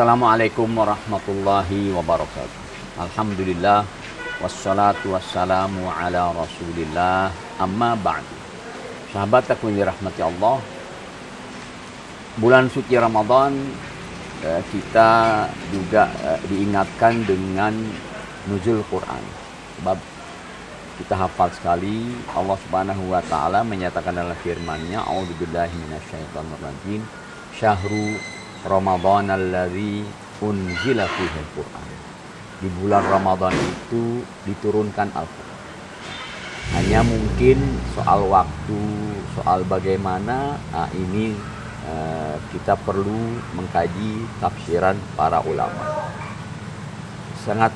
Assalamualaikum warahmatullahi wabarakatuh. Alhamdulillah wassalatu wassalamu ala Rasulillah amma ba'du. Sahabat aku yang dirahmati Allah, bulan suci Ramadan kita juga diingatkan dengan nuzul Quran. Sebab kita hafal sekali Allah Subhanahu wa taala menyatakan dalam firman-Nya, a'udzubillahi minasyaitonir rajim, syahru Ramadan alladzi unzila fihi al-Qur'an. Di bulan Ramadan itu diturunkan Al-Qur'an. Hanya mungkin soal waktu, soal bagaimana ini kita perlu mengkaji tafsiran para ulama. Sangat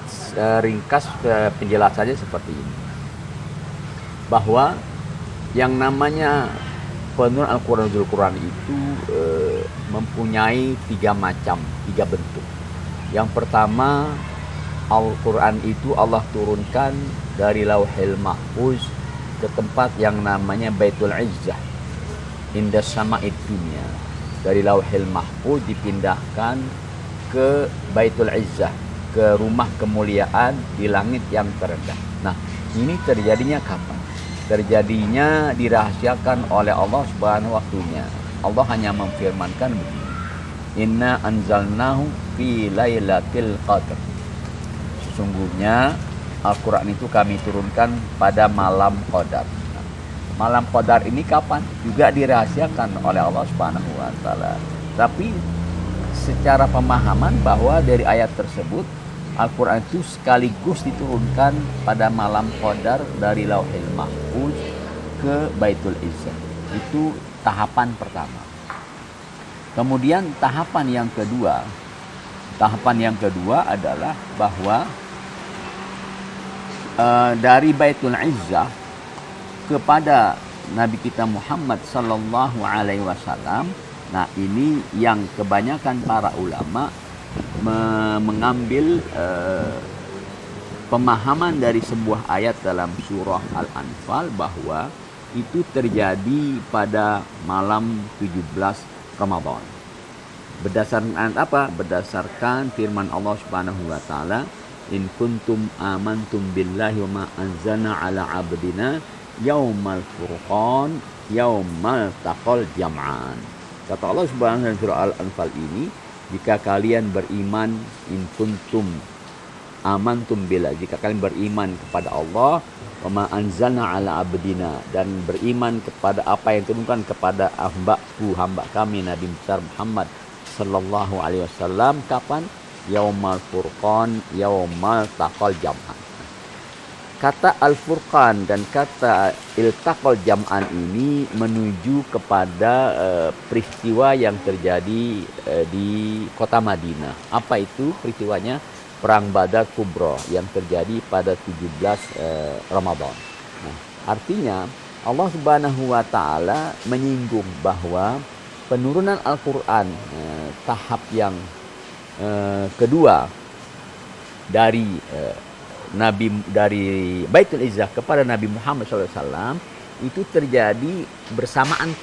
ringkas penjelasannya seperti ini. Bahwa yang namanya penurunan Al-Quran itu mempunyai tiga bentuk. Yang pertama, Al-Quran itu Allah turunkan dari Lauhil Mahfuz ke tempat yang namanya Baitul Izzah, indas sama'id dunya. Dari Lauhil Mahfuz dipindahkan ke Baitul Izzah, ke rumah kemuliaan di langit yang terendah. Nah, ini terjadinya kapan? Terjadinya dirahasiakan oleh Allah Subhanahu waktunya. Allah hanya memfirmankan begini, inna anzalnahu fi lailatul qadr. Sesungguhnya Al-Quran itu kami turunkan pada malam Qadar. Nah, malam Qadar ini kapan? Juga dirahasiakan oleh Allah Subhanahu wa taala. Tapi secara pemahaman bahwa dari ayat tersebut Al-Quran itu sekaligus diturunkan pada malam Qadar dari Lauhil Mahfuz ke Baitul Izzah. Itu tahapan pertama. Kemudian tahapan yang kedua adalah bahwa dari Baitul Izzah kepada Nabi kita Muhammad sallallahu alaihi wasallam. Nah, ini yang kebanyakan para ulama mengambil pemahaman dari sebuah ayat dalam surah Al-Anfal bahwa itu terjadi pada malam 17 Ramadan. Berdasarkan apa? Berdasarkan firman Allah Subhanahu wa taala, in kuntum amantum billahi wa ma anzalna ala abdina yaumal furqan yaumal taqal jam'an. Kata Allah Subhanahu wa taala surah Al-Anfal ini, jika kalian beriman, in kuntum amantum billah, jika kalian beriman kepada Allah, wa ma anzalna ala abdina, dan beriman kepada apa yang diturunkan kepada hamba kami Nabi besar Muhammad sallallahu alaihi wasallam, kapan? Yaumal furqan yaumal taqal jam'an. Kata Al-Furqan dan kata Iltaqal Jam'an ini menuju kepada peristiwa yang terjadi di kota Madinah. Apa itu peristiwanya? Perang Badar Kubra yang terjadi pada 17 Ramadan. Nah, artinya Allah Subhanahu wa taala menyinggung bahwa penurunan Al-Qur'an tahap yang kedua dari Baitul Izzah kepada Nabi Muhammad SAW itu terjadi bersamaan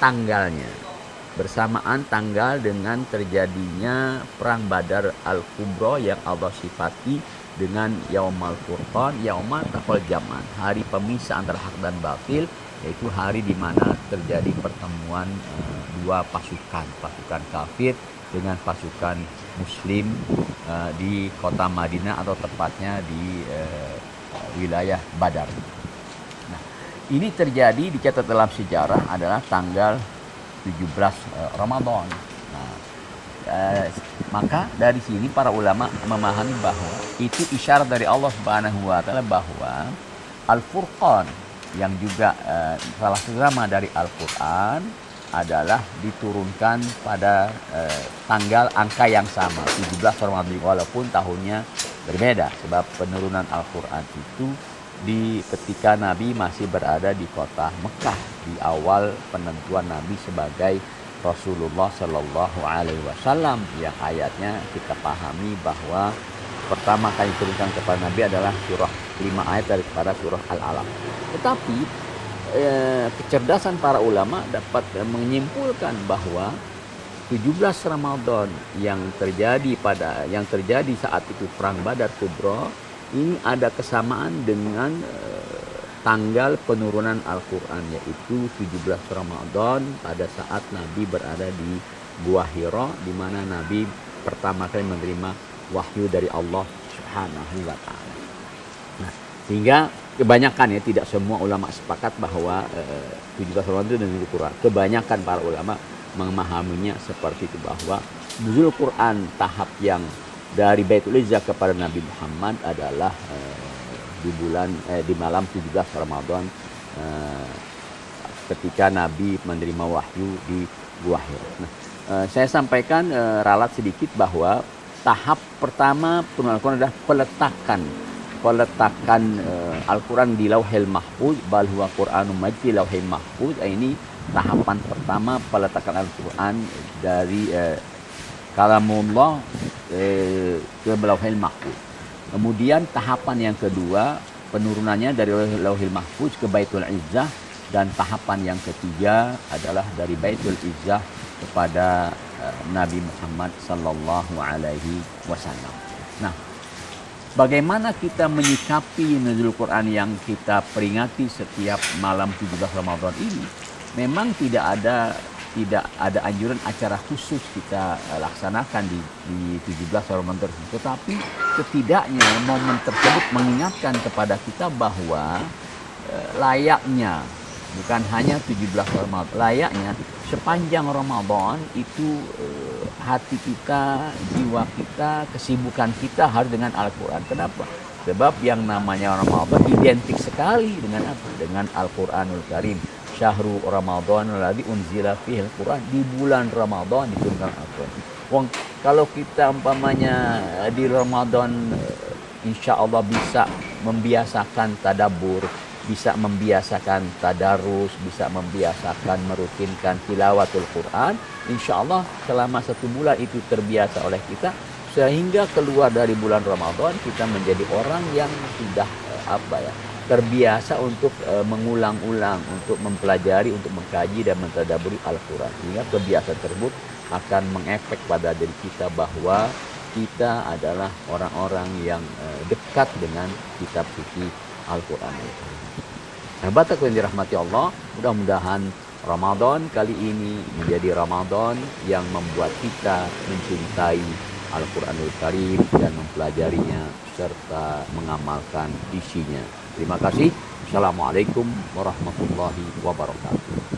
tanggal dengan terjadinya perang Badar Al-Kubra yang Allah sifati dengan Yaumal Furqan Yaumal Taqal Jam'an, hari pemisah antara hak dan batil, yaitu hari di mana terjadi pertemuan dua pasukan kafir dengan pasukan Muslim di kota Madinah, atau tepatnya di wilayah Badar. Nah, ini terjadi, dicatat dalam sejarah adalah tanggal 17 Ramadan. Nah, maka dari sini para ulama memahami bahwa itu isyarat dari Allah Subhanahu wa taala bahwa Al-Furqan yang juga salah satu nama dari Al-Quran adalah diturunkan pada tanggal angka yang sama, 17 Ramadan, walaupun tahunnya berbeda. Sebab penurunan Al-Quran itu ketika Nabi masih berada di kota Mekah, di awal penentuan Nabi sebagai Rasulullah Shallallahu Alaihi Wasallam, yang ayatnya kita pahami bahwa pertama kali diturunkan kepada Nabi adalah surah 5 ayat daripada surah Al-Alaq. Tetapi kecerdasan para ulama dapat menyimpulkan bahwa 17 Ramadan yang terjadi saat itu perang Badar Kubra ini ada kesamaan dengan tanggal penurunan Al-Quran, yaitu 17 Ramadan pada saat Nabi berada di Gua Hira, di mana Nabi pertama kali menerima wahyu dari Allah Subhanahu wa taala. Nah, sehingga kebanyakan, ya, tidak semua ulama sepakat bahwa 17 Ramadan itu nuzul Quran. Kebanyakan para ulama memahaminya seperti itu, bahwa nuzul Quran tahap yang dari Baitul Izzah kepada Nabi Muhammad adalah di malam 17 Ramadan ketika Nabi menerima wahyu di Gua Hira. Nah, saya sampaikan ralat sedikit bahwa tahap pertama penurunan Al-Quran adalah peletakan Al-Quran di Lauhil Mahfuz, bal huwa Qur'anun Majid di Lauhil Mahfuz. Ini tahapan pertama peletakan Al-Quran dari kalamullah ke Lauhil Mahfuz. Kemudian tahapan yang kedua, penurunannya dari Lauhil Mahfuz ke Baitul Izzah, dan tahapan yang ketiga adalah dari Baitul Izzah kepada Nabi Muhammad sallallahu alaihi wasallam. Nah, bagaimana kita menyikapi nuzul Quran yang kita peringati setiap malam 17 Ramadan ini? Memang tidak ada anjuran acara khusus kita laksanakan di 17 Ramadan tersebut, tetapi setidaknya momen tersebut mengingatkan kepada kita bahwa layaknya bukan hanya 17 Ramadan, layaknya sepanjang Ramadan itu hati kita, jiwa kita, kesibukan kita harus dengan Al-Quran. Kenapa? Sebab yang namanya Ramadan identik sekali dengan apa? Dengan Al-Quranul Karim. Syahrul Ramadan alladzi unzila fihil Quran, di bulan Ramadan diturunkan Al-Quran. Wong, kalau kita umpamanya di Ramadan insya Allah bisa membiasakan tadabbur, bisa membiasakan tadarus, bisa membiasakan merutinkan tilawatul Quran, insya Allah selama 1 bulan itu terbiasa oleh kita, sehingga keluar dari bulan Ramadan kita menjadi orang yang sudah terbiasa untuk mengulang-ulang, untuk mempelajari, untuk mengkaji dan mentadaburi Al-Quran. Sehingga kebiasaan tersebut akan mengefek pada diri kita bahwa kita adalah orang-orang yang dekat dengan kitab suci Al-Quran. Sahabat yang dirahmati Allah, mudah-mudahan Ramadan kali ini menjadi Ramadan yang membuat kita mencintai Al-Quranul Karim dan mempelajarinya serta mengamalkan isinya. Terima kasih. Assalamualaikum warahmatullahi wabarakatuh.